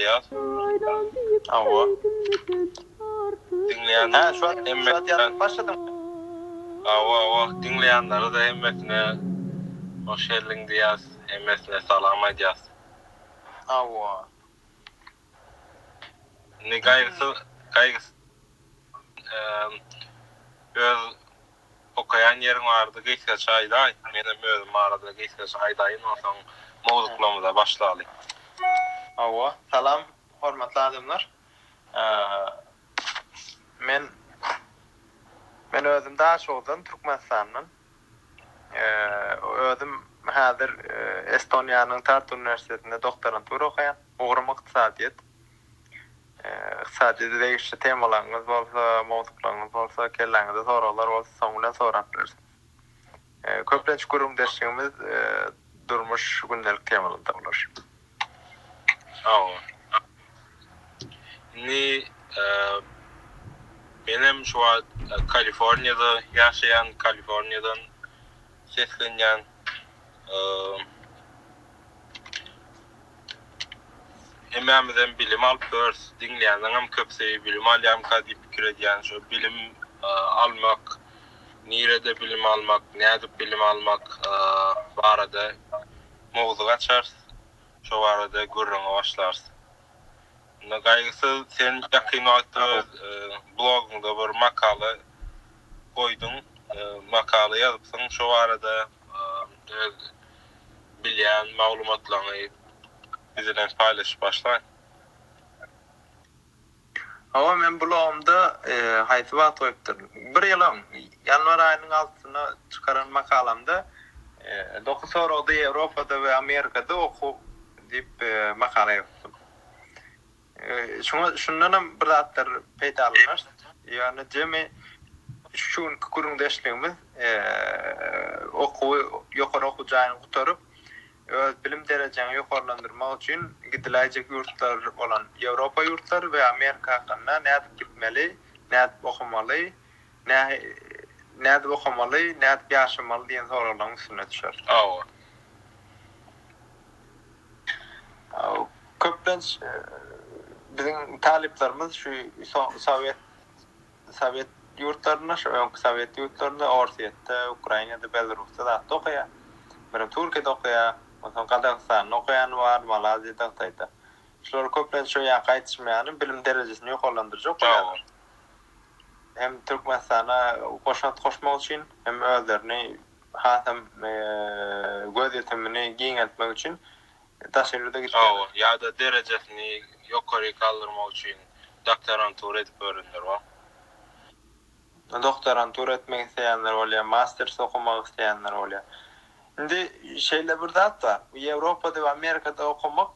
Diaz. Ava. Dinleyen Ha şu an yazıp başladım. Ava dinleyenleri de hemmesine hoş geldin Diaz. Hemmesine salam ediyaz. Ava. Ne kaygısı öz okuyan yerin vardı geçse çayday. Benim özüm arada geçse çaydayın olsan mevzuklamıza başlayalım. Ava. Salam hormatly adamlar. Men özüm daha çoğdan Türkmenistan'dan. Özüm hazır Estonya'nın Tartu Üniversitesi'nde doktorantura okuyan. Uğrum iqtisadiyet. İqtisadiyetde değişik temalarınız bolsa, mawdularınız bolsa, kelläňizde soralar bolsa, soňra sorap bersin. Köplenç gurum dersimiz durmuş gündelik temalarında bolar. Ni benim şu an Kaliforniyada yaşayan, Kaliforniyadan seslenyen hemmemizden bilim alıp börs dinleyenlerim köpseyi bilim alyam kadip fikir ediyen şu bilim almak, nirede bilim almak, nädip bilim almak barada mowzuga açars, şu barada gurruna başlars. Ne gaýgysy sen ýakyn wagtda blogunda bir makala koydun, makala ýazypsyň, şu barada bilýän maglumatlaryny bizden paylaşıp başlayın. Ama men blogumda haýsyba toýupdym. Bir ýylyň ýanwar aýynyň 6-syna çykaran makalamda 9 soragda Ýewropada we Amerikada oku diýip makala ýazypdym. Şundan bir zatlar peýda alınýar. Ýani jemi şu gurum dersligimiz oku ýokary okujagyny gutaryp öz bilim derejeni ýokarlandyrmak üçin gidiläjek ýurtlar bolan Ýewropa ýurtlary we Amerika hakynda nädip gitmeli, nädip okumaly, nädip okumaly, nädip ýaşamaly diýen soralarlaryň üstüne düşer. Köplenç bizim taliplerimiz şu Sovet yurtlarına, Sovet yurtlarında, Orsiýetde, Ukrainada, Belarusda da okuýar. Bir Türkiýede okuýar, ondan Kazakstan'da okuyan var, Malazya'da okuýar. Şular köplenç şu ýa gaýtışmaýany bilim derejesini ýokarlandyrjak bolýar. Hem Türkmenistana goşmak üçin, hem özlerini hasam göz yetimini giňeltmek üçin taşyrda gitýär. Ýa-da derejesini ýokary kaldyrmak üçin doktorantura edip öğrenler var. Doktorantura etmek isteýänler bolýar, masters okumak isteýänler bolýar. Indi şeýle bir zat bar. Ýewropada we Amerikada okumak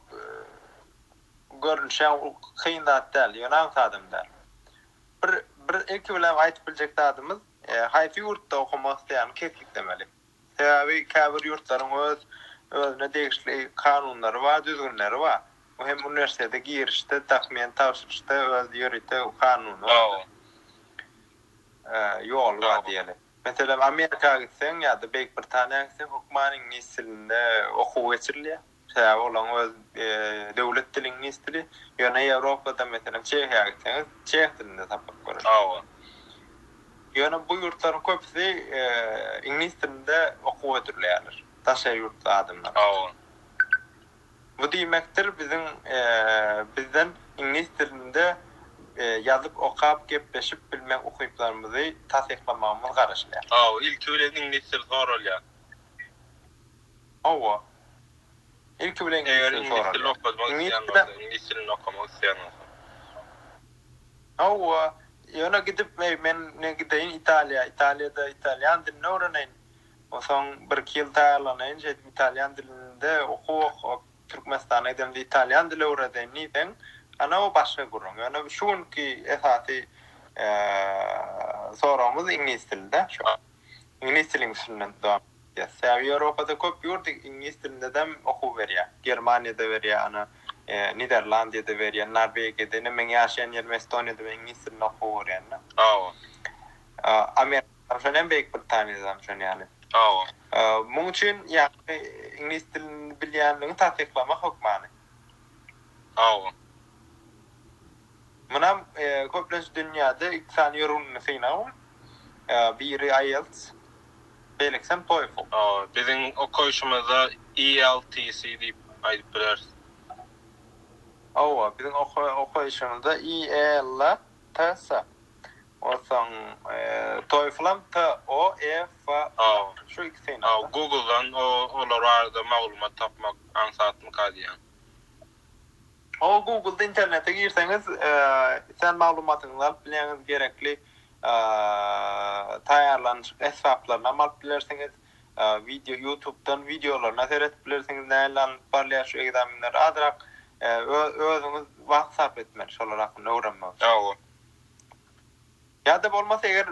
görünýär kyn zat däl, ýönen adamlar. Bir ilki bilen aýtyp biljek adamymyz, haýsy ýurtda okumak isteýän keslik demeli. Sebäbi käbir ýurtlaryň özüne degişli kanunlary bar, düzgünleri bar. Hem üniversitede girişde, takmiyen tapşyrışda öz ýörite kanuny bar. Ýol bar diýeli. Mesela Amerika gitsen ya da Büyük Britanya gitsen hukman ingliz dilinde okuw geçirilýär. Sebäbi olaň öz döwlet dilini ingliz dili. Ýöne Ýewropada mesela Çekiýa gitsen çek dilinde tapyp görür. Ýöne bu ýurtlaryň köpüsi ingliz dilinde okuw edirilýär. Taşa ýurtly adamlar. Bu diýmekdir bizden ingliz dilinde yazıp okap gepleşip bilmek okuyuplarımızı tasdiklamamız garaşlıyar. İlk öyle ingliz dil sorulýar. İlk öyle ingliz dil sorulýar. İngliz dilini okumak isteýän. Ýöne gidip men ne gideýin Italiýada İtalyan dilini öwreneýin. Oson bir ýyl taýýarlanaýyn, İtalyan dilinde okuw, Türkmenistana edemde İtalyan dili öwreneýin diýen. Ana o başga gurrun. Yani şunki esasy soramız ingliz dilinde. İngliz dilinin üstünden devam edýär. Sebäbi Ýewropada köp ýurt ingliz dilinde de okuw berýär. Germaniýada berýär, ana Niderlandiýada berýär, Norwegiýada, men ýaşaýan ýerim Estoniýada ingliz dilinde okuw berýär. Amerika'da şonem Büyük Britaniýada şonem ýani. Muň üçin ýa-ni ingliz dilini bilýänligi tasdiklamak hukmany. Munam köplenç dünyada iki tane yorumunu synaw. Biri IELTS, beleksem TOEFL. Bizim okuyuşumuzda ELTC deyip ayıp bileriz. Bizim okuyuşumuzda IELTS. Osan TOEFL'am TOEFL. Şu ikisini. Google'dan olar arada maglumat tapmak ansatmy kadiyan. Google'da internete girseniz sen maglumatyňyzy alyp bilýäňiz gerekli taýýarlanýan esbaplarna alyp bilersiňiz. Video YouTube'dan videolarna seretip bilersiňiz. Nälen barlýar şu egzaminler adrak özüňiz wagt sarf etmeli şolar hakynda öwrenmek. Ýa-da bolmasa eger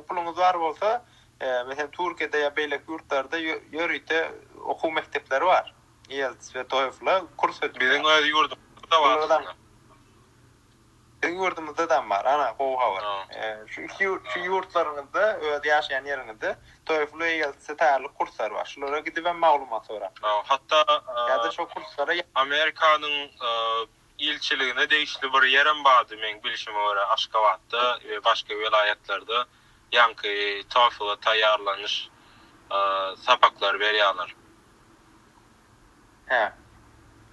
puluňyz bar bolsa, mesela Türkiýede ýa beýlek ýurtlarda ýörüýte okuw mektepleri bar. IELTS we TOEFL kurs ötüp. Bizim öz ýurdumuzda bar. Bizim yurdumuzda da var. Ana gowa var. Şu ýurtlaryňyzda, öýde ýaşaýan ýeriňizde TOEFL we IELTS taýýarlyk kurslar bar. Şolara gidip hem maglumat sorar. Hatta ýa-da şu kurslara Amerikanyň ilçiligine değişli bir yerim bardy men bilişime göre Aşgabatda ve başka vilayetlerde ýanky TOEFL taýýarlanyş sapaklar berýärler.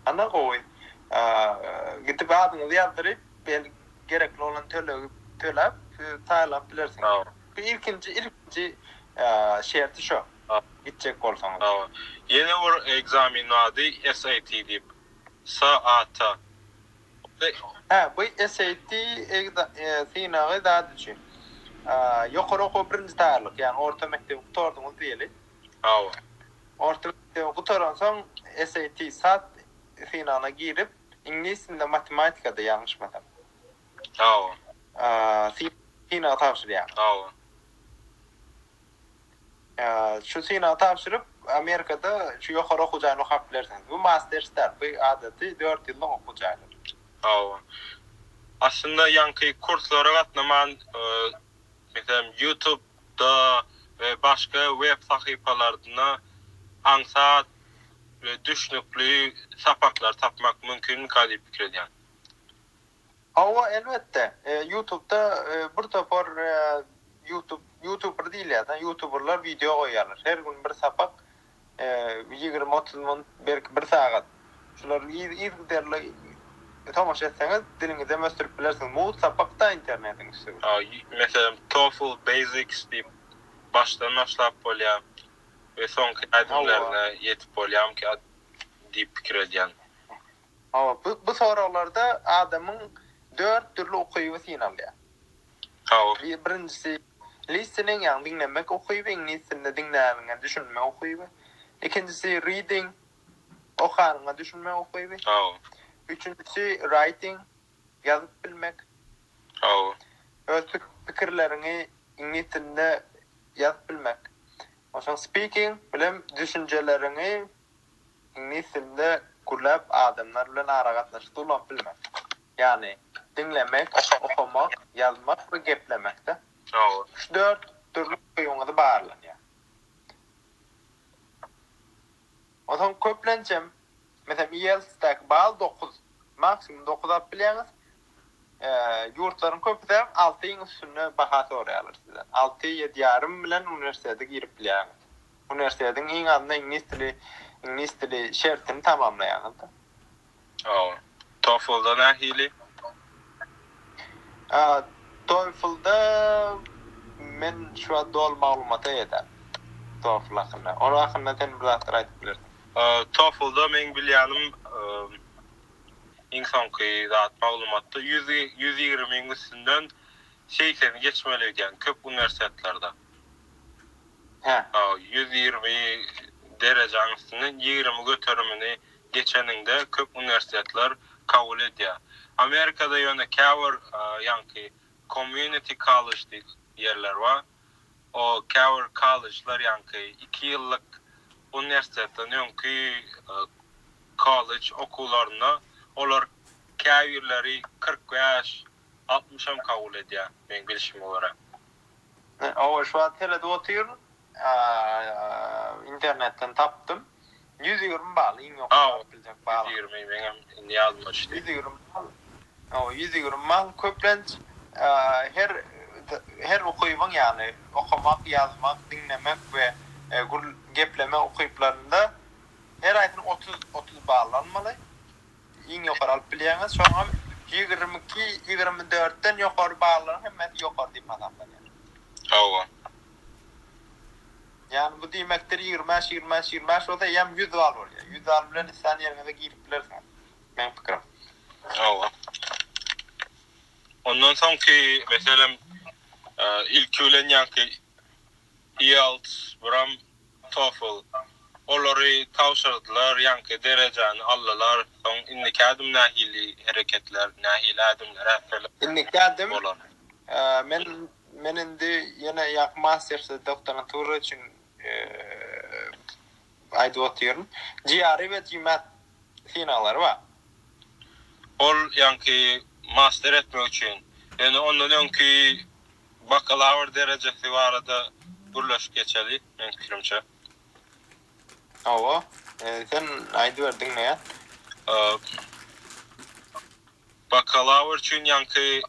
Ana gowy. Gidip adyňyzy ýazdyryp, gerekli olan töläp taýýarlap bilersiň. İlkinci şerti şu. Gitjek bolsaňyz. Yeni bir egzamin wady SAT diýip. SAT. Bu SAT synawy da düşün. Ýokary okuw birinji taýýarlyk, ýani orta mektebi gutardymyz diýeli. Orta mektebi gutaransoň SAT synawyna girip, ingliz dilinde matematikada ýalňyşmasam. Synawy tapşyrýar. Şu synawy tapşyryp Amerikada şu ýokary okuwjyny okap bilersiňiz. Bu mastersler, bu adaty 4 ýyllyk okuwjylar. Aslında ýanky kurslara gatnaman mesela YouTube'da ve başka web sahypalarynda ansat ve düşnükli sapaklar tapmak mümkün mi diýip pikir edýän? Elbette. YouTube'da bir topar YouTuber diýilýär. YouTuberlar video goýarlar. Her gün bir sapak 20-30 minut belki 1 sagat. Şular izlerle tamaşa etseňiz diliňizde möstürip bilersiňiz. Bu sapakda internetiň üstünde. Mesela TOEFL Basics diýip başdan başlap bolýar ve soňky adımlarına yetip bolýam ki diýip pikir edýän. Bu soralarda adamyň 4 türlü okuýy synalýar. Birincisi listening, ýani dinlemek okuýy, ingliz dilinde dinläniňe düşünmek okuýy. İkincisi reading, okanyňa düşünmek okuýy. Üçüncüsü writing, yazıp bilmek. Öz pikirlerini ingliz dilinde yazıp bilmek. Oşan speaking, bilen düşüncelerini ingliz dilinde gurlap adamlar bilen ara gatnaşyp durlap bilmek. Yani dinlemek, okumak, yazmak ve geplemek de. Şu 4 türlü ýoňa barlanýar. Otan köplençem, mesela IELTS'däki bal 9, maksimum 9 alyp bilýäňiz. Ýurtlaryň köpüde 6-ň üstüne baha soraýarlar sizden. 6-7,5 bilen universitete girip bilýäňiz. Universitetiň iň azynda ingliz dili şertini tamamlaýaňyz. TOEFL'da nähili? TOEFL'da men şu an dol maglumata ýeter. TOEFL hakynda. Onu hakynda sen bir zat aýtyp bilersiň. TOEFL'da men bilýänim soňky zat maglumatda 120 üstünden 80 geçmeli diýen köp universitetlerde. 120 derece üstünden 20 götürümini geçeninde köp universitetler kabul edýär. Amerikada ýöne Cover ýanky community college yerler var. O Cover college'lar ýanky 2 ýyllyk universitetden ýönki college okuwlaryna olar käwirleri 45-60 kabul edýär men bilişime görä. Şu an telede otyr, internetten tapdym. 120 bal, iň ýok biljek bal. 120 meňem ýazmaçdy. 120 bal. O 120 mal köplenç her okuyuban yani okumak, yazmak, dinlemek ve gepleme okuyuplarında her ayetini 30 bağlanmalı. İn yukarı alıp bilýäňiz, şoňa 22-24'ten yukarı bağlanan hemen yukarı diýip adamlar. Hawa. Yani bu diýmekdir 25 o da ýam 100 bal bolýar. 100 bal bilen sen ýerine de girip bilersen. Men pikirim. Hawa. Ondan soňky meselem ilk ölen ýa-ki IELTS, Bram, TOEFL olary tawşyrdylar, ýa-ki derejäni allalar, soň indikadym nähili hereketler, nähili adımlar äpler. Indikadym bolar. men indi ýene ýak master'da doktoratura üçin aýdyp oturýarym. GRE we GMAT finallary bar. Ol ýa-ki master etmek üçin, ýani ondan öňki bakalavr derejesi barada burlaş geçeli, men pikirimçe. Owa, sen aýdyp berdiň näme? Bakalavr üçin ýa-ki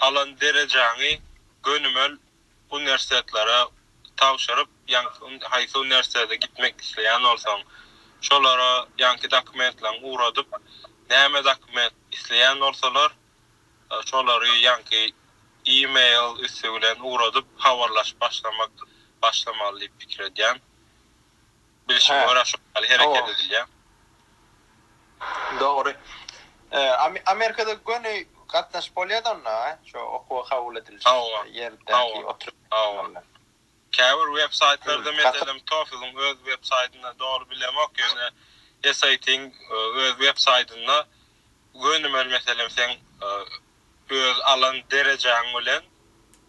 alan derejäňi gönümel universitetlere tawşyryp, ýa-ki haýsy universitete gitmek isleýän bolsaň, şolara ýa-ki dokumentlaryň uradyp, näme dokument isleýän bolsalar, şolary ýa-ki e-mail üsülen uradyp habarlaş başlamaly diýip pikir edýän. Bilişim öwre şol hereket edilýär. Doğru. Amerika'da gönü katnaş bolýardyna, şu okuwa kabul edilir. Yerdäki oturup. Käbir websaytlarda meselem TOEFL'ın öz websaytyna doğru bilemek ýöne SAT'in öz websaytyna gönümel meselem sen öz alan derejäň bilen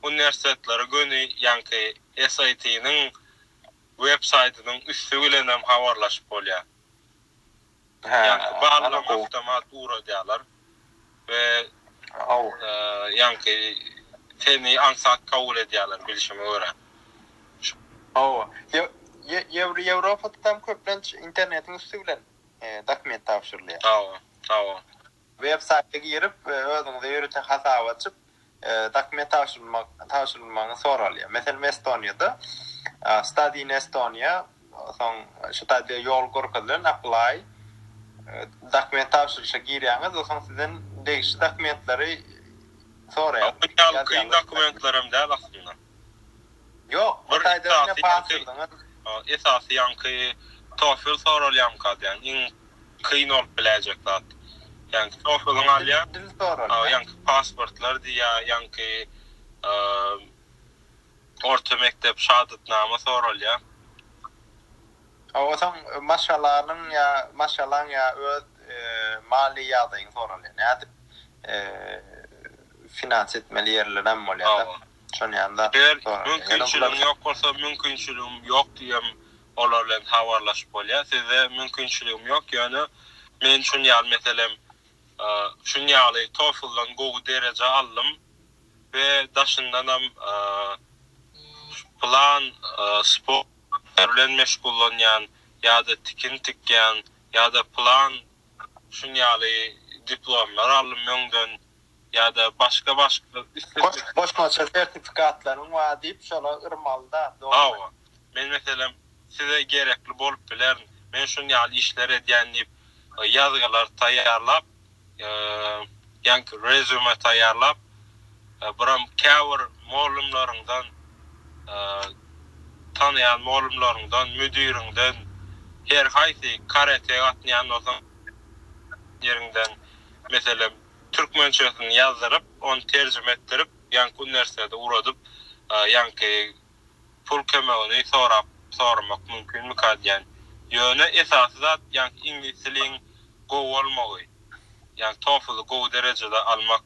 universitetlere gönü ýa-ki SAT'nin websaytynyň üstü bilen hem habarlaşyp bolýar. Yani bağlama avtomat uğradyalar ve yani seni ansak kabul ediyorlar bilişime göre. Avrupa'da tam köplenç internetin üstü bilen dokument tavşyrylýar. Hawa. Website'e girip özüňize ýöreçe hasap açyp dokument tavşyrylmagyny soralýar. Meselem Estoniýada Study in Estonia, soň şu taýda ýol gorkadan apply dokument tavşyrışa girýäňiz, soň sizden degişli dokumentleri soraýar. Bu kıyın dokumentlerim däl aslında. Yok, bu taýda ne pasyrdyňyz? Esasy ýa-ki TOEFL soralýam kadýan, iň kıyın olup biläjek zat. Yani TOEFL'ın alýar, ýa-ki pasportlar diýär, ýa-ki orta mektep şahadatnama soralýar. Owasan maşallah ya öz mali ýagdaýyny soralýar. Nädip finans etmeli ýerlerden bolýar. Şonýanda mümkinçiligim ýok bolsa mümkinçiligim ýok diýem olar bilen habarlaşyp bolýar. Size mümkinçiligim ýok, ýöne men şun ýaly meselem şun ýaly TOEFL'dan gowy dereje aldym we daşyndan hem plan sport bilen meşgullanýan ýa-da tikin tikýän ýa-da plan şun ýaly diplomlar aldym öňden ýa-da başga boşma sertifikatlaryň bar diýip şola yrmalda. Hawa. Men meselem size gerekli bolup biler. Men şun ýaly işler edýän diýip ýazgylar taýýarlap, ýa-ki resume taýýarlap, biram käbir molumlaryňdan tanıyan molumlarından, müdüründen, her haýsy karate atnayan olsan yerinden mesela Türkmençesini yazdyryp, onu tercüme etdirip, ýa-ki üniversitede uradyp, ýa-ki pul kömegini soramak mümkinmi kadýan. Ýöne esasy zat ýa-ki ingilis diliniň gowy bolmagy. Ýa-ki TOEFL'y gowy derejede almak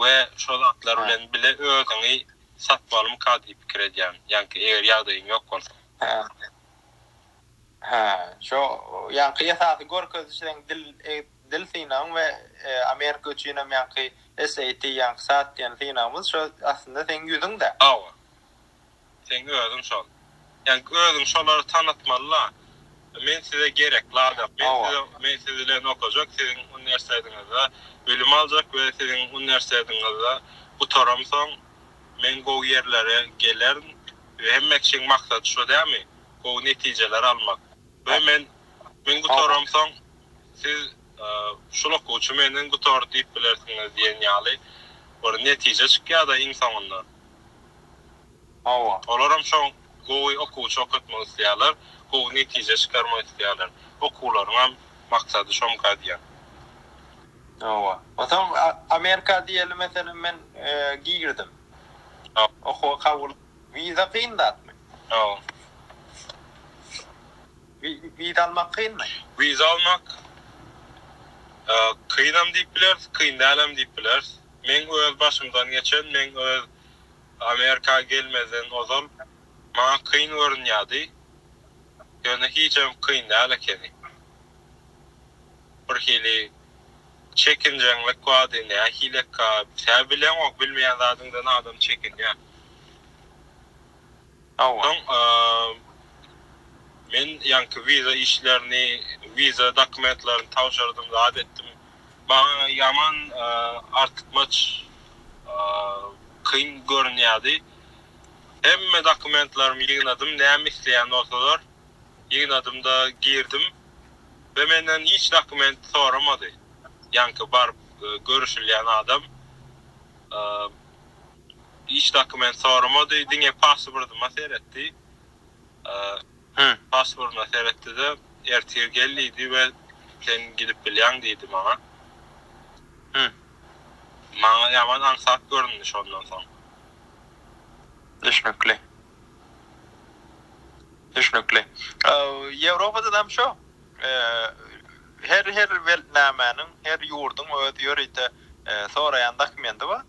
we şol zatlar bilen bile özüňi satmalym kadýy pikir edýän. Ýa-ki eger ýagdaýyň ýok bolsa. Şo ýa-ki esasy gorkezçilen dil synagy we Amerika üçin hem ýa-ki SAT ýa-ki SAT diýen synagymyz şo aslında sen ýüzüňde. Hawa. Sen özüň şol. Yani özüň şolary tanıtmalylar. men size gerekli adam. Men size okuyacak, sizin üniversitetinizde bilim alacak ve sizin üniversitetinizde bu toramson men go yerlere gelerin ve hemmekşin maksat şu değil mi? Go neticeler almak. Ve men bu toramson siz şulak uçu menen bu tor deyip bilersiniz diyen ýaly bir netije çykýar da insanyňda. Olaram şoň gowy okuwçy okutmak isleýärler, gowy netije çykarmak isleýärler. Okuwlaryň maksady şoňka diýen. O zaman Amerika diyelim mesela men girdim. Oku kabul viza kıyın da atmı? Viza almak kıyın mı? Viza almak kıyınam deyip bileriz, kıyın dälem deyip bileriz. Men öz başımdan geçen, men öz Amerika gelmezen ozal maňa kıyın görünýärdi. Ýöne hiçem kıyın däl ekeni. Bir hili çekinjenlik wagtyny, hileka, sen bilen ok bilmeýän zadyňdan adam çekinýär. Men ýanky viza işlerini, viza dokumentlaryny tawşardım, zat etdim. Maňa ýaman artykmaç kıyın görünýärdi. Hemme dokumentlarymı ýygnadım, näme isleýän bolsalar, ýygnadymda girdim ve menden hiç dokument soramady. Ýanky barıp görüşilýän adam hiç dokument soramady, diňe pasportyma seretdi. Pasportyma seretdi de ertir geldi ve sen gidip bilýän diýdi maňa. Maňa ýaman aňsat göründü şondan soň. Düşnükli. Avrupa'da da şu. Her weltnämäniň, her ýurdun öz ýörite soraýan dokumenti bar.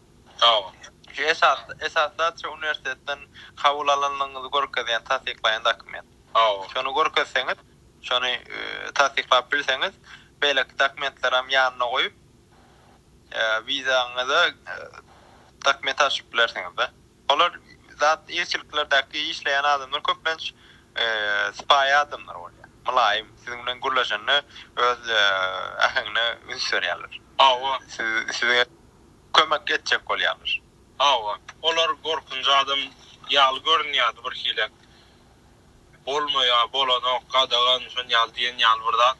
Esasda şu üniversitetten kabul alanyňyzy görkezýän tasdiklaýan dokument. Şonu görkezseňiz, şonu tasdiklap bilseňiz, beýle dokumentler hem ýanyna goýup vizaňyza dokument açyp bilersiňiz de. Olar zat ýeşilliklerdäki işleýän adamlar köplenç spy adamlar bolýar. Malaym sizin bilen gurlaşanyny öz ahyňyny ünsürýärler. Size kömek etjek bolýarlar. Olar gorkunç adam ýaly görünýärdi bir hile. Bolmaýa, bolana gadagan şon ýaly diýen ýaly birda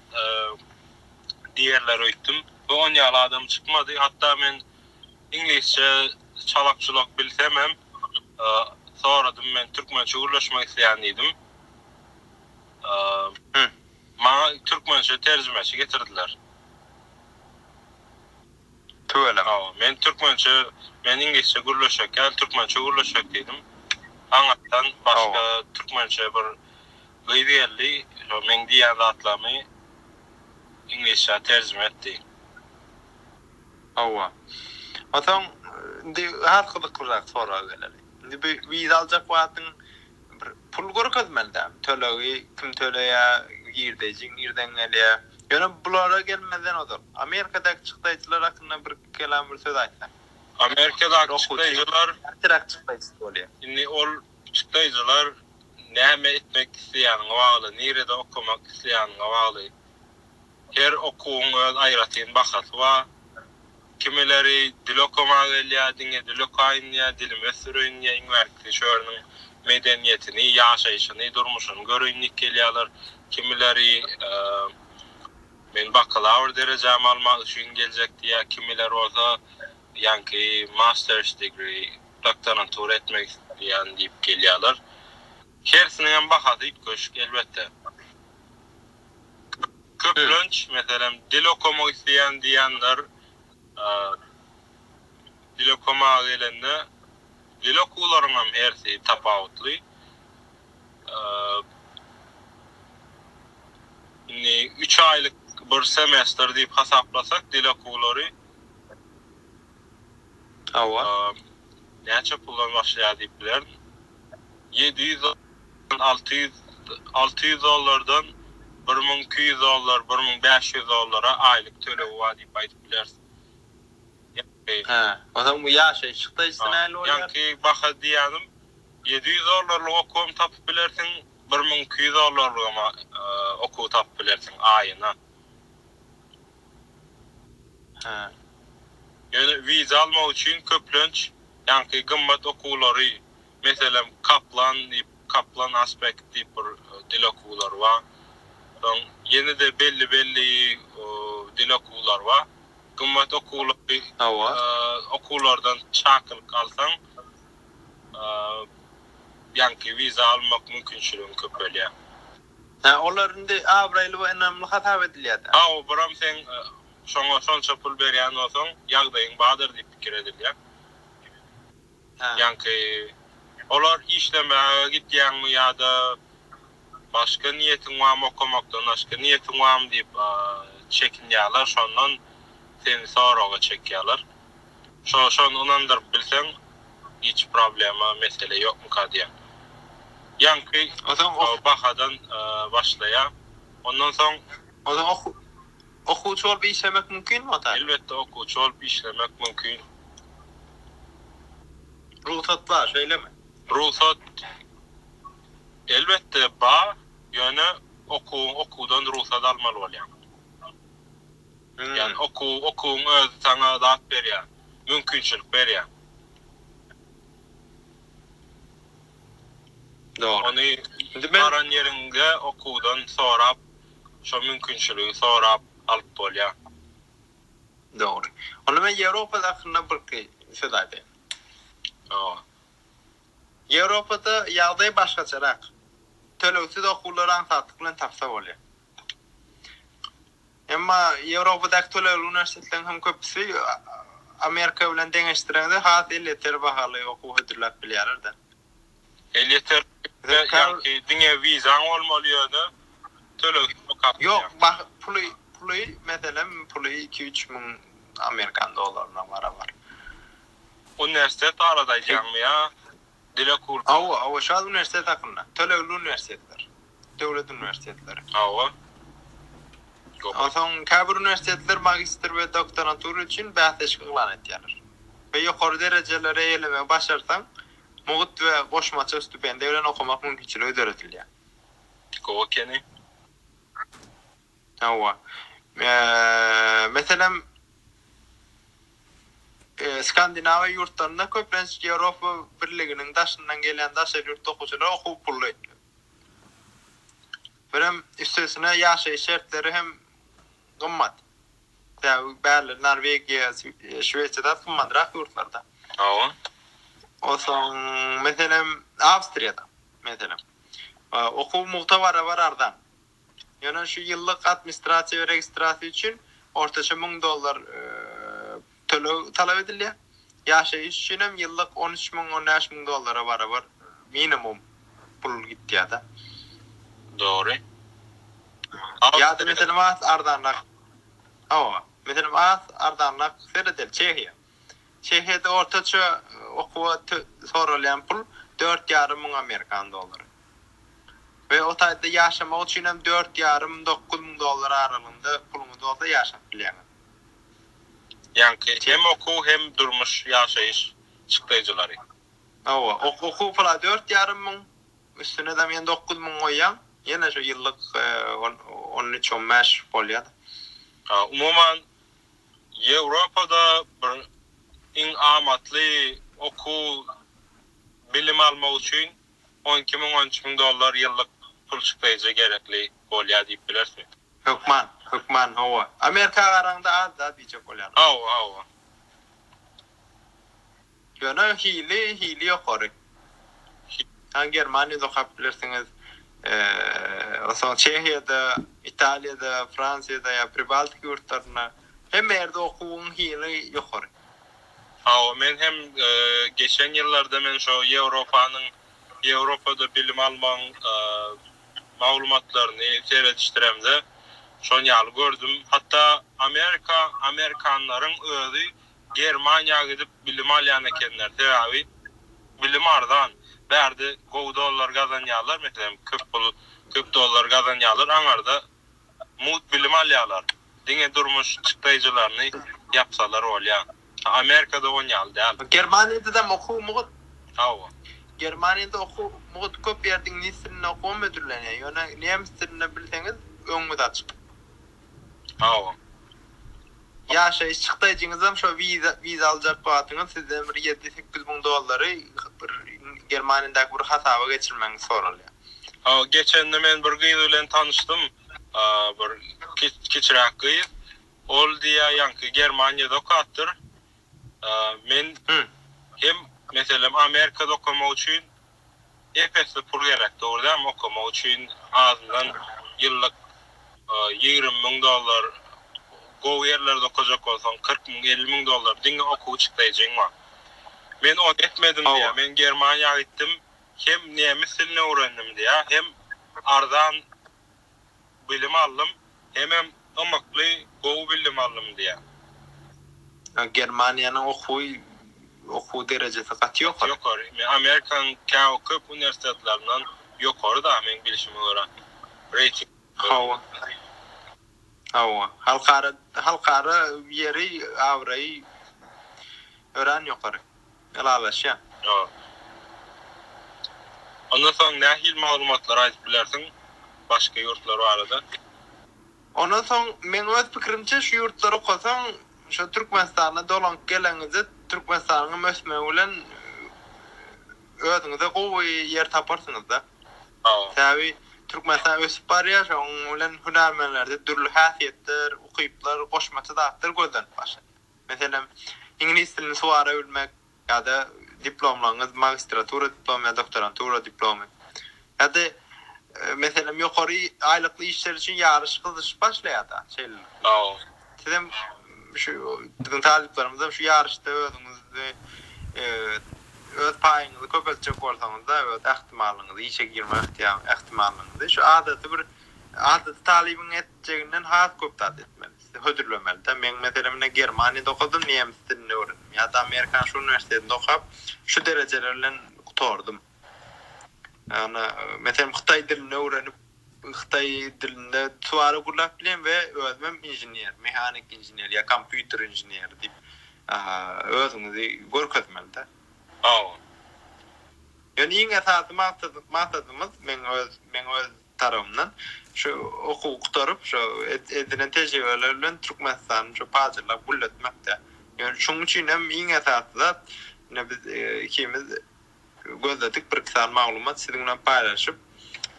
diýerler öýtdim. Bu on ýaly adam çykmady. Hatta men inglizçe çalakçylyk bilsemem, soradym men türkmençe gurlaşmak isleýän idim. Maňa türkmençe terjümeçi getirdiler. Men türkmençe, men inglizçe gurlaşak, türkmençe gurlaşak diýdim. Aňatdan başga türkmençe bir gyzy geldi, men diýen zatlamy inglizçe terjüme etdi. O zaman har kızıklırak sonra geleli. Bir viza alacak wagtyň pul görkezmeli. Tölegi kim töleýär, girden gelýär. Ýöne bulara gelmeden odur. Amerikadaky çykdaýçylar hakynda bir kelam bir söz aýtsa. Amerikadaky çykdaýçylar terak çykdaýçy bolýar. Indi ol çykdaýçylar näme etmek isleýän wagty, nerede okumak isleýän wagty. Her okuwuň öz aýratyn bahasy bar. Kimileri dil okumak gelýär, diňe dil okaýynýar, dilime sürüýünýär, iňwerkli şöhrüň medeniýetini, ýaşaýyşyny, durmuşyny görüýünlik gelýärler. Kimileri men bakalavr derejemi almak üçin geljek diýär, kimiler olsa ýanky master's degree, doktorantura etmek diýen diýip gelýärler. Hersiniň bahasy köşk elbetde. Köplünç, meselem dil okumak isleýän diýenler dil okumak gelende dil okuwlaryň hersi tapawutly. Indi 3 aýlyk bir semestr diýip hasaplasak dil okuwlary näçe puldan başlaýar diýip bilerin. 700 600 dollardan $1200, $1500 aýlyk tölew bar diýip aýdyp bilersiň. O zaman bu ýaşaý çykdaýçysyna näle bolýar? Ýanky baha diýenim $700 okuwam tapyp bilersiň, $1200 ama oku tap bilersin ayına. Ha. Yani vize almak için köplönç yani gımmat okulları mesela Kaplan aspekt deyip bir dil okullar var. Yeni de belli dil okullar var. Gımmat okullardan çakıl kalsan yani vize almak mümkünçülüğün köpeliyor. Ha, onların da abraylı ve önemli hata ediliyor. O buram sen son çapul beriyan olsan yağdayın badır deyip fikir ediliyor. Yani olar işlemeye gittiyen mi ya da başka niyetin var mı okumaktan başka niyetin var mı deyip çekinyalar sondan seni sonrağa çekiyorlar. Şon onandırıp bilsen hiç problema mesele yok mu kadiyen. Yani bakadan başlaya ondan sonra o zaman okuçu olup işlemek mümkün mü? Elbette okuçu olup işlemek mümkün. Ruhsat var şöyle mi? Ruhsat elbette ba yani okudan ruhsat almalı oluyor. Yani okun özü sana dağıt veriyor. Mümkünçülük veriyor. Doğru. Onu aran yerinde okudan sorap şu mümkünçülüğü sorap alıp oluyor. Doğru. Onu ben Avrupa'da hakkında bir söz edeyim. Avrupa'da yağdayı başka çırak. Tölöksüz okulları ansattıklarını tapsa oluyor. Ama Avrupa'daki tölöksüz üniversitelerin hem köpüsü Amerika ile dengeştirende hat elyeter bahalı okul hüdürlük biliyorlar da. Elyeter yani dine vizan olmalıydı. Tölöksüz okul. Yok bak pulu mesela pulu 2-3 bin Amerikan dolarına var. Üniversite aradayacağım ya. Dile kur. Ava şu an üniversite hakkında. Tölöklü üniversiteler. Devlet üniversiteleri. O zaman kabir üniversiteler magister ve doktorantur için bahs eşkılan ettiler. Ve yukarı derecelere eğilmeye başlarsan muğut ve koşmaça stüpendiyle okumak mümkünçülüğü öğretiliyor. Kovakeni. Ava. Mesela Skandinavya yurtlarında köplenç Avrupa Birliği'nin daşından gelen daşer yurt okucuları okul pullu. Hem üstesine yaşayış şartları hem gımmat. Yani belli Norvegiya, Şveç'te kımmadırak yurtlarda. O zaman mesela Avusturya'da mesela okul muhtavarı var ardan. Yani şu yıllık administrasyon ve registrasyon için ortaça $1000 talep ediliyor. Yaşayış için hem yıllık $13,000-$15,000 var minimum pul gitti ya da. Doğru. Ya da mesela ardanlak. Mesela ardanlak seyreder Çehya. Çehya'da ortaça okuva sorulayan pul $4,500 Ve o tayda yaşamak için hem $4,500-$9,000 aralığında pulumuz olsa yaşayabiliyor. Yani hem oku hem durmuş yaşayış çıklayıcıları. Oku pula $4,500 üstüne de yani $9,000 koyan yine şu yıllık 13-15 oluyor. Umuman Avrupa'da bir en amatlı oku bilim almak için $12,000-$13,000 yıllık pul çıklayıcı gerekli oluyor deyip bilirsin. Hükman hava. Amerika arasında az da diyecek oluyor. Yani hili yukarı. Yani Germanya'da kapabilirsiniz. O zaman Çehya'da, İtalya'da, Fransa'da ya Pribaltik yurtlarına hem yerde okuğun hili yukarı. Men hem geçen yıllarda men şu Avrupa'da bilim alman malumatlarını seyretiştiremde şon yal gördüm. Hatta Amerikanların özü Germanya'ya gidip bilim alyan ekenler tedavi bilim ardan verdi $10 kazanyalar mesela köp dolar kazanyalar anarda mut bilim alyalar dine durmuş çıklayıcılarını yapsalar ol ya. Amerika'da on yal değil. Germanya'da da oku mu? Germanya'da köp ýerde ingliz dilini okuwam ödürlenýär. Ýöne nemis dilini bilseňiz öňüňiz açyk. Hawa. Ýaşa çykdaýjyňyzam şo viza aljak batyňyz sizden bir 7-8 müň dollary bir Germanya'daky bir hasaba geçirmeňiz soralýar. Geçende men bir gyz bilen tanışdym. Bir kiçirak gyz. Ol diýä ýanky Germanya'da okatdyr. Men hem mesela Amerika'da okumak üçin epesli pul gerek, doğrudan okumak üçin azından yıllık 20 müň dollar, go yerlerde okuyacak olsan 40 müň, 50 müň dollar diňe okuw çykdaýjyň. Men onu etmedim diye. Men Germanya'ya gittim. Hem nemis dilini öğrendim diye. Hem ardan bilim aldım. Hem amakly go bilim aldım diye. Germanya'nın okuw derecesi gat ýokary. Ýokary. Men Amerikan köp üniversitetlerinden ýokary da men bilişime görä. Rating. Hawa. Halkara yeri awray ören ýokary. Elalaşa. Ondan soň nähil maglumatlar aýdyp bilersiň başga ýurtlar barada? Ondan soň men öz pikirimçe şu ýurtlara okasaň, şu Türkmenistana dolanıp geleňizde Türkmenistanyň mösmegi bilen özüňize gowy ýer taparsyňyz da. Tabi Türkmenistan ösüp barýar, şoň bilen hünärmenlerde türlü häsiýetler, ukyplar, goşmaça zatlar gözlenip başlar. Meselem ingliz dilini suwara bilmek ýa-da diplomlaryňyz magistratura diplomy ýa doktorantura diplomy. Ýa-da meselem ýokary aýlykly işler üçin ýarış gyzyş başlaýar da. Sizem şu bizim taliplerimizde şu ýarışda özüňizde öz paýyňyzy köpeltjek bolsaňyz da öz ähtimalyňyzy işe girmek ähtimalyňyzy şu adaty bir adaty talibin etjeginden has köp tat etmeli. Hödürlemeli de men meselem Germanya'da okudum, nemis dilini öğrendim. Ya da Amerikan şu üniversitede okup şu derecelerle tutardym. Yani meselem Xitay dilini öğrenip Xitay dilinde suwara gurlap bilen we özüm injinier, mehanik injinier ya kompüter injinier dip özüňizi görkezmeli de. Yani iň esasy maksadymyz men öz tarafımdan şu okuw gutaryp şu edilen tejribeler bilen Türkmenistanyň şu pazarlap bulletmekde. Yani şoň üçin hem iň esasy zat biz ikimiz gözledik bir kısa maglumat sizinle bilen paýlaşyp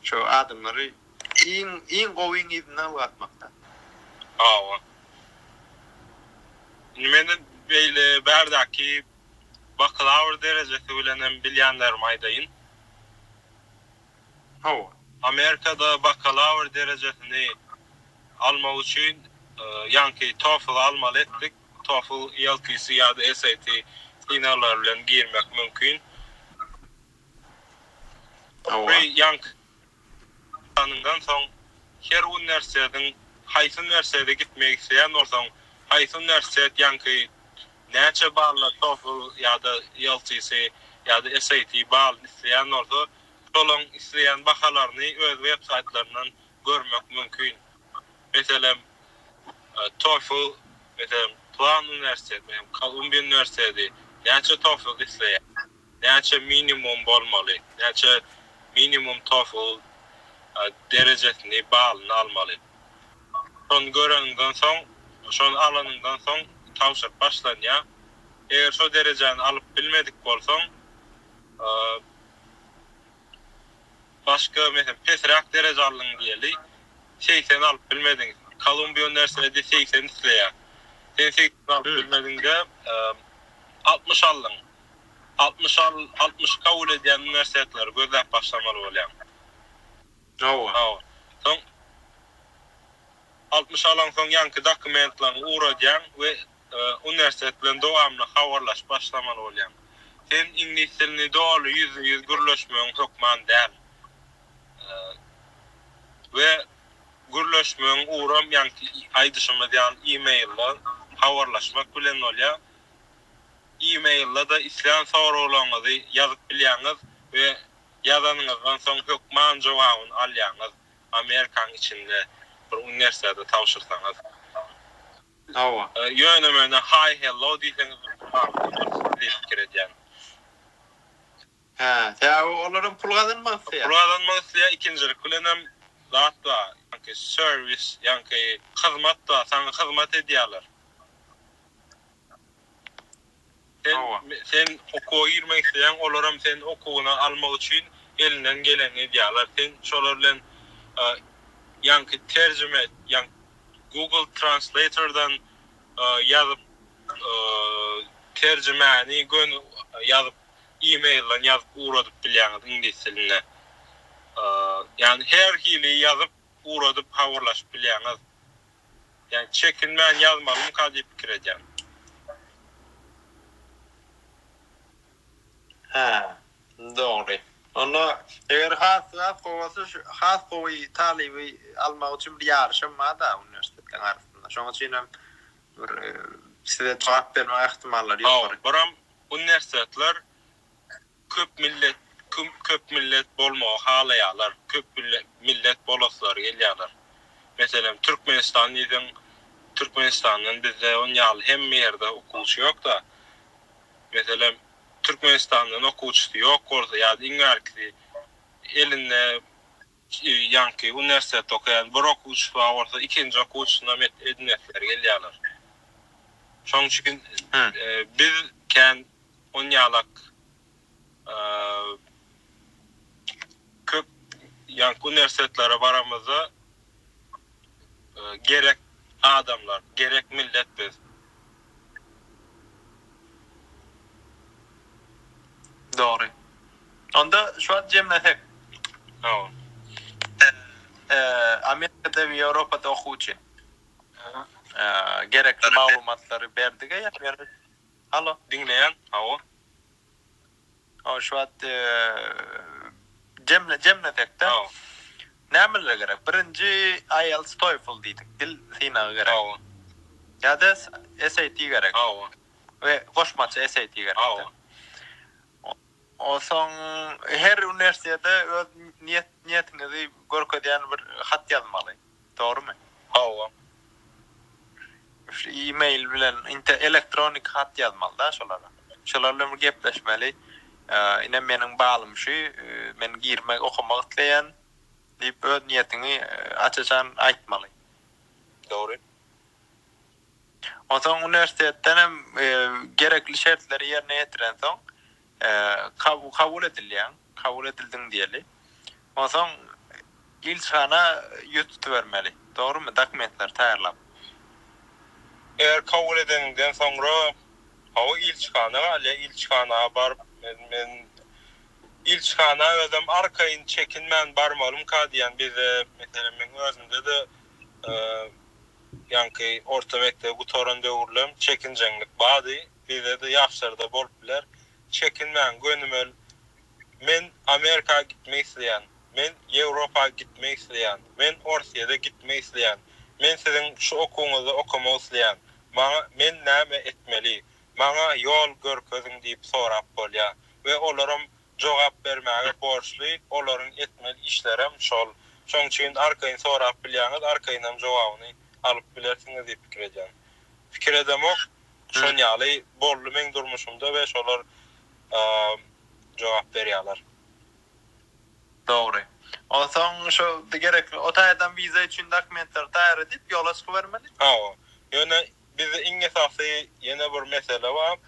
şu adamlary iň gowy ýerine atmakda. Meni beýle berdäki bakalavr derecesi bilen bilýänlerim aýdaýyn. Amerika'da bakalavr derecesini almak için ýanky TOEFL almaly etdik. TOEFL, IELTS ýa-da SAT sınavlar bilen girmek mümkin. Ýanky tanyndan soň her üniversiteden haýsy üniversitede gitmek isleýän bolsaň, haýsy üniversitet ýanky näçe balla TOEFL ýa-da IELTS ýa-da SAT ball isleýän bolsa, olan isteyen bakalarını öz web saytlarından görmek mümkün. Mesela TOEFL, mesela Plan Üniversitesi, Columbia Üniversitesi, näçe TOEFL isleýär, näçe minimum bolmaly, näçe minimum TOEFL derecesini balyny almaly. Şonu görenden soň, şonu alanyndan soň tawşyr başlanýar. Eger şu dereceni alyp bilmedik bolsaň, başka mesela pesrak derece alın diýeli 80 alıp bilmediň. Columbia Üniversitesi 80 isleýär. Sen 80 alıp bilmediňde 60 alın. 60 kabul edýän üniversiteler gözläp başlamaly bolýar. Soň 60 alan soň ýanky dokumentlaryny uradýan we üniversitet bilen dowamly habarlaş başlamaly bolýar. Sen ingliz dilini dogry %100 gürleşmegiň hukman däl. Ve gürleşmegiň uram ýanky aýdyşymy diýen e-mail'la habarlaşmak bilen bolýar. E-mail'la da isleýän soraglaryňyzy ýazyp bilýäňiz we ýazanyňyzdan soň hukman jogabyny alýaňyz. Amerikan içinde bir üniversitede tawşyrsaňyz. Ýönemine hi hello diýseňiz fikir edýän. Ha, ya onların pul kazanması ya. Pul kazanması ya ikincilik bilen hem zat da yani servis yani hizmet da sana hizmet ediyorlar. Sen okuğa girmek isteyen olaram sen okuğuna almak için elinden geleni ediyorlar. Sen şolarla yani tercüme yani Google Translator'dan yazıp tercümeni yazıp e-mail'den yazıp uğradıp bilýäňiz ingilis diline. Yani her hili yazıp uğradıp havarlaşıp bilýäňiz. Yani çekinmän yazmalym kadyp pikir edýän. Ha, doğru. Onu eğer has kowy talibi almak için bir yarışım var da üniversitetten arasında. Şoň üçin hem bir size cevap verme ihtimalleri ýokdur. Baram üniversitetler köp millet bolmagy halaýarlar. Köp millet bolaslar gelýärler. Mesela Türkmenistan'dan bizde on ýaly hemme ýerde okuwçy ýok da. Mesela Türkmenistan'dan okuwçy ýok bolsa ýa-da iňärki elinde ýanky üniversitet okuyan bir okuwçy bolsa ikinji okuwçyna edinetler gelýärler. Şoň üçin biz kän on ýalak köp ýanky üniversitetlere baramyza gerek adamlar, gerek millet biz. Doğru. Onda şu an cemletek. Tamam. Amerika'da ve Avrupa'da okuwçy. Gerekli malumatları berdik ya. Halo, Dinleyen, hawa. o şu an cemletek de. Hawa. Nämeler gerek? Birinci IELTS TOEFL diýdik. Dil synagy gerek. Hawa. Ya da SAT gerek. Hawa. Ve goşmaça SAT gerek. Hawa. O son her üniversitede öz niyetinizi görkezýän bir hat yazmaly. Doğru mu? Hawa. E-mail bilen elektronik hat yazmaly da şolara. Şolarla gepleşmeli. Ine meniň balym şu, men girmek, okumak isleýän diýip öz niyetini açaçan aýtmaly. Doğru. Ondan üniversitetten hem gerekli şertleri yerine getiren soň kabul edildin diýeli. Ondan ilçana ýütüp vermeli. Doğru mu? Dokumentler taýýarlap. Eğer kabul edeninden sonra hawa ilçkana barıp men ilçkana özüm arkaýyn çekinmän barmalym ka diýen bize mesela men özümde de ýanky orta mektep gutoran döwürlem çekinjenlik bady bize de ýaşlarda bolup biler çekinmän gönümel men Amerika gitmek isleýän men Ýewropa gitmek isleýän men Orsiýada gitmek isleýän men sizin şu okuwuňyzy okumak isleýän men näme etmeli maňa ýol görkezin diýip sorap bolýar we olaram jogap bermäge borçly olaryň etmeli işlerem şol. Şoň üçin arkaýyn sorap bilýäňiz, arkaýyn jogabyny alyp bilersiňiz diýip pikir edýän. Pikir edemek şoň ýaly bolly men durmuşymda we şolar jogap berýärler. Doğru. O son şu gerekli o taýdan viza üçin dokumentler taýýar edip ýola çykyp bermeli. Hawa. Ýöne bize iň esasy ýene bir mesele bar.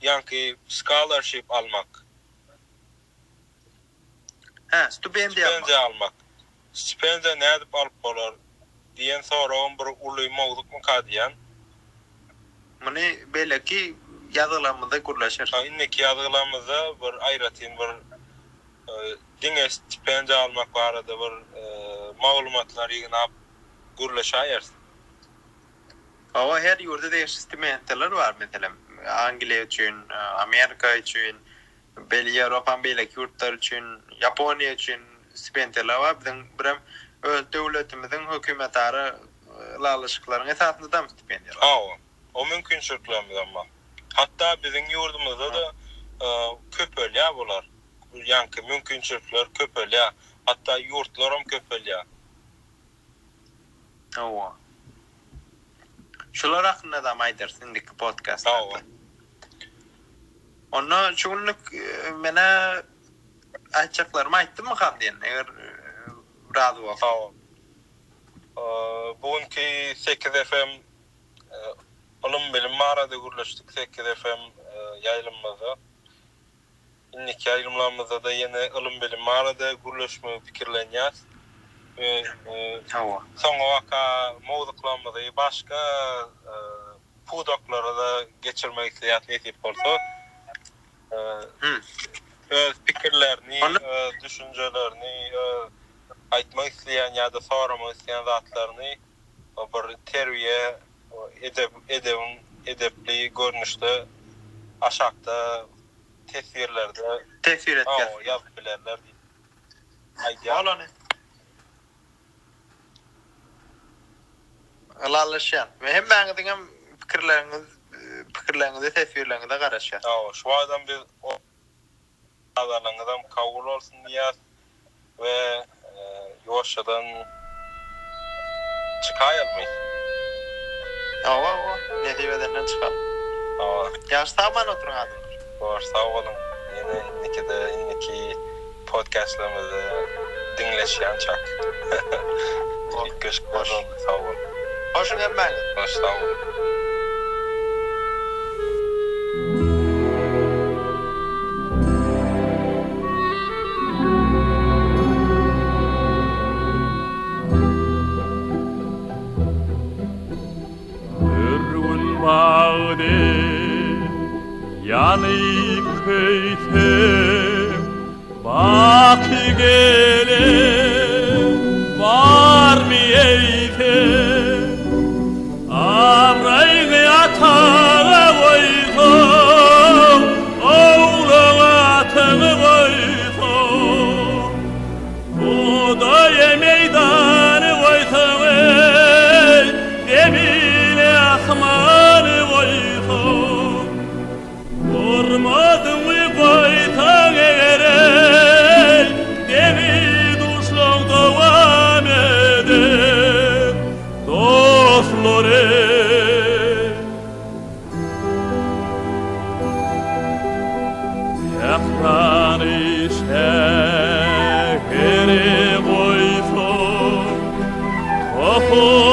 Ýanky scholarship almak. Stipendiýa almak. Stipendiýa nädip alyp bolar diýen soragyň bir uly mowzuk ka diýen. Muny belki ýazylamyzda gürleşir. Inneki ýazylamyzda bir aýratyn bir diňe stipendiýa almak barada bir maglumatlar ýygnap gürleşýär. Ama her yurda değişik stipendiyalar var mesela. Angliya için, Amerika için, belli Avrupa belki yurtlar için, Japonya için stipendiyalar var. Bizim öz devletimizin hükümetleri lalışıkların esasında da stipendiyalar. O mümkünçülüklerimiz ama. Hatta bizim yurdumuzda da köpölya bolar. Yankı mümkünçülükler köpölya. Hatta yurtlarım köpölya. Ova. Şular hakkında da maydarsın indiki podcastlarda. Onu şunluk mene açıklarımı aýtdym mı kan diyen eger razı bolsa. Sağ ol. Bugünkü 8 FM Olum bilim marada gürleşdik 8 FM yayılımımızda. İnniki yayılımlarımızda da yine Olum bilim marada gürleşme fikirlenýär. Hawa. Soňa waka mowzuklarymyzy başga pudoklara da geçirmek istəyýär etip bolsa. Öz pikirlerini, düşüncelerini aýtmak isleýän ýa-da soramak isleýän zatlaryny bir terbiýe edepli görnüşde aşakda tesirlerde Tesir etken. yazıp bilerler. Olany. Alalışan. Ve hem baňyzyň pikirlerinizi tesirlerinize garaşýar. Şu adam biz o adalarından kabul olsun diye ve yoşadan çıkayalmayız. Hawa. Nediveden çıkar. Yaş taman oturun adamlar. Var sağ olun. Yine inniki podcastlarımızı dinleşen çak. İlk görüşmek sağ olun. Hoşun gelmeyin. Hoş sağ olun. Yanık köyte bak gele var mı eyte Abrayı atana koyto oğlana atana koyto Odaya meydanı koyto demine ahmanı koyto Ormadın mı koytan eğerey Demi duşlan devam eder Dostlar Yakranı şehri koysun Topu